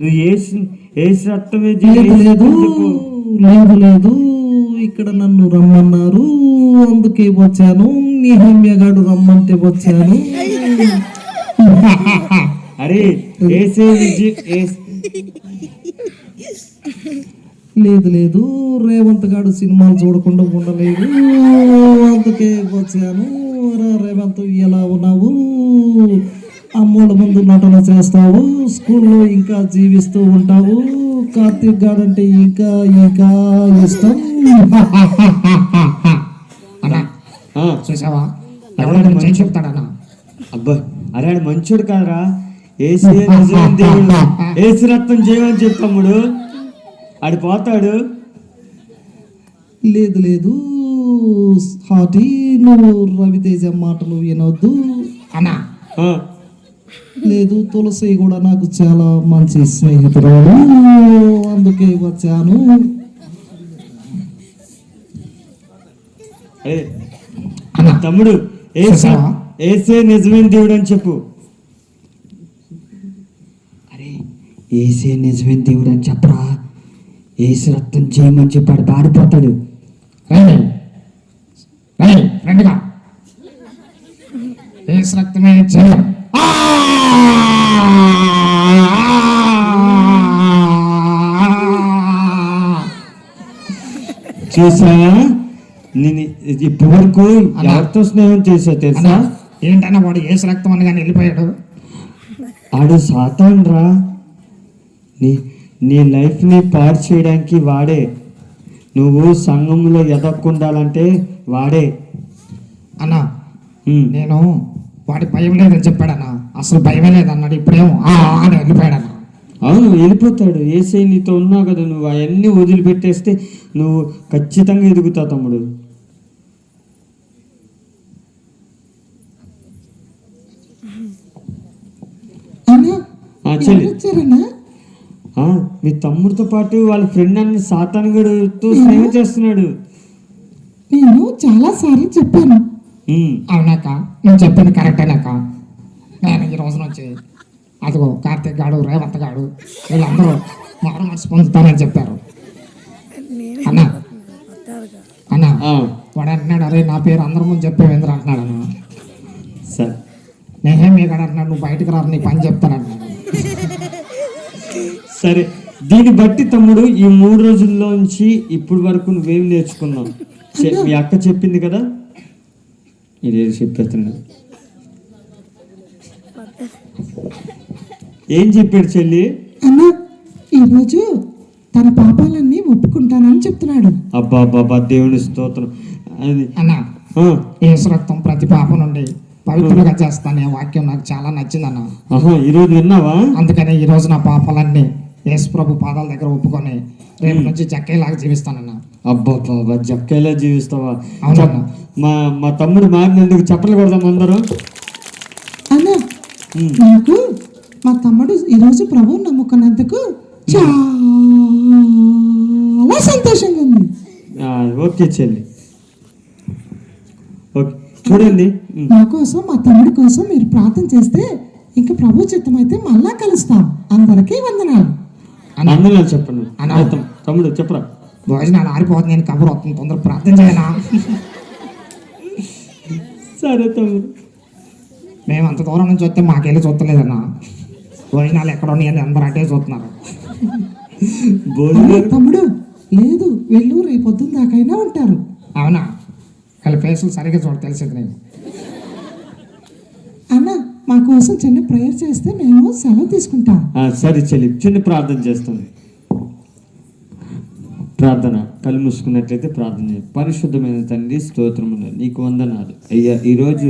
నువ్వు ఏసు రక్తమే లేదు లేదు లేదు, ఇక్కడ నన్ను రమ్మన్నారు అందుకే వచ్చాను. నిహమ్య గాడు రమ్మంటే వచ్చాను. అరే ఏసే లేదు లేదు, రేవంత్ గాడు సినిమాలు చూడకుండా ఉండలేదు అందుకే వచ్చాను. రేవంత్ ఎలా ఉన్నావు? అమ్మోళ్ళ ముందు నటన చేస్తావు, స్కూల్లో ఇంకా జీవిస్తూ ఉంటావు. కార్తీక్ గాడు అంటే ఇంకా ఇంకా ఇష్టం. అన్నా చూసావా, ఎవరైనా మంచి చెప్తాడన్నా. అబ్బా అరే ఆడు మంచోడు కాదురా, ఏసే నిజమైన దేవుడు, ఏసు రక్తం చేయమని చెప్తాముడు, ఆడు పోతాడు. లేదు లేదు హాటి, నువ్వు రవితేజ మాటలు వినొద్దు అన్నా. లేదు, తులసి కూడా నాకు చాలా మంచి స్నేహితురాలు అందుకే వచ్చాను. తమ్ముడు ఏసే నిజమైన దేవుడు అని చెప్పు. అరే ఏసే నిజమైన దేవుడు అని చెప్పరా, ఏసు రక్తం చేయమని చెప్పాడు, పాడిపోతాడు. ఫ్రెండ్గా ఏసు రక్తమే చేయం. చూసావా, నేను ఇప్పటి వరకు ఎవరితో స్నేహం చేసా తెలుసా? ఏంటన్నా వాడు ఏసు రక్తం అని కానీ వెళ్ళిపోయాడు. ఆడు సాతాన్ రా, నీ లైఫ్ని పాడు చేయడానికి వాడే. నువ్వు సంఘంలో ఎదక్కుండాలంటే వాడే. అన్నా నేను వాడి భయం లేదని చెప్పాడన్నా, అసలు భయమే లేదన్నాడు. ఇప్పుడేమో అని వెళ్ళిపోయాడన్నా. అవును వెళ్ళిపోతాడు. ఏసై నీతో ఉన్నావు కదా, నువ్వు అవన్నీ వదిలిపెట్టేస్తే నువ్వు ఖచ్చితంగా ఎదుగుతావు తమ్ముడు. మీ తమ్ముడితో పాటు వాళ్ళ ఫ్రెండ్ అన్ని సాతాన్ గడుతో స్నేహం చేస్తున్నాడు. నేను చాలా సార్లు చెప్పాను. అవునాక, నువ్వు చెప్పింది కరెక్టేనాక. నేను ఈ రోజు నుంచి అదిగో కార్తీక్ గాడు, రేవంత్ గాడు వీళ్ళందరూ మారు మనసు పొందుతారని చెప్పారు. అన్నా అన్నా వాడు అంటున్నాడు, అరే నా పేరు అందరి ముందు చెప్పేవేంద్ర అంటున్నాడు అన్న. సరే నేనేం ఇక్కడ అంటున్నాడు, నువ్వు బయటకు రారు నీ పని చెప్తానంటున్నాడు. సరే, దీన్ని బట్టి తమ్ముడు ఈ 3 రోజుల్లోంచి ఇప్పుడు వరకు నువ్వేం నేర్చుకున్నావు? మీ అక్క చెప్పింది కదా, ఇదేదో చెప్పేస్తున్నాడు. ఏం చెప్పాడు చెల్లి? అన్న ఈరోజు తన పాపాలన్నీ ఒప్పుకుంటానని చెప్తున్నాడు. అబ్బా బాబా, దేవుని స్తోత్రం. అన్నా యేసు రక్తం ప్రతి పాపం నుండి పవిత్రంగా చేస్తానే వాక్యం నాకు చాలా నచ్చిందన్న. ఈరోజు విన్నావా? అందుకని ఈ రోజు నా పాపాలన్నీ యేసు ప్రభు పాదాల దగ్గర ఒప్పుకొని రేపు నుంచి జక్కేలాగా జీవిస్తానన్న. అబ్బా బాబా, జక్కేలా జీవిస్తావా? అవునన్నా. మా తమ్ముడు మారినందుకు చెప్పలు కొడదాం అందరూ. అన్న నాకు మా తమ్ముడు ఈరోజు ప్రభువుని నమ్ముకున్నందుకు చాలా సంతోషంగా ఉంది. ఓకే చెల్లి, ఓకే. చూడండి, నా కోసం మా తమ్ముడి కోసం మీరు ప్రార్థన చేస్తే ఇంకా ప్రభు చిత్తం అయితే మళ్ళా కలుస్తాం. అందరికీ వందనాలు. వందనాలు చెప్పండి. తమ్ముడు చెప్పరా. భోజనాలు ఆరిపోతుంది, నేను కబురు వస్తుంది, తొందర ప్రార్థన చేయనా? సరే తమ్ముడు. మేము అంత దూరం నుంచి వస్తే మాకెళ్ళి చూస్తలేదన్నా. భోజనాలు ఎక్కడ ఉన్నాయని అందరూ అటే చూస్తున్నారు. తమ్ముడు లేదు, వీళ్ళు రేపొద్దున దాకైనా ఉంటారు. అవునా? వాళ్ళ ఫేసులు సరిగ్గా చూడ తెలిసింది నేను. అన్న మా కోసం చిన్న ప్రేయర్ చేస్తే మేము సెలవు తీసుకుంటాం. సరే చెల్లి, చిన్న ప్రార్థన చేస్తాను. ప్రార్థన కళ్ళు మూసుకున్నట్లయితే ప్రార్థన చేయండి. పరిశుద్ధమైన తండ్రి, స్తోత్రములు నీకు వందనాలు అయ్యా. ఈరోజు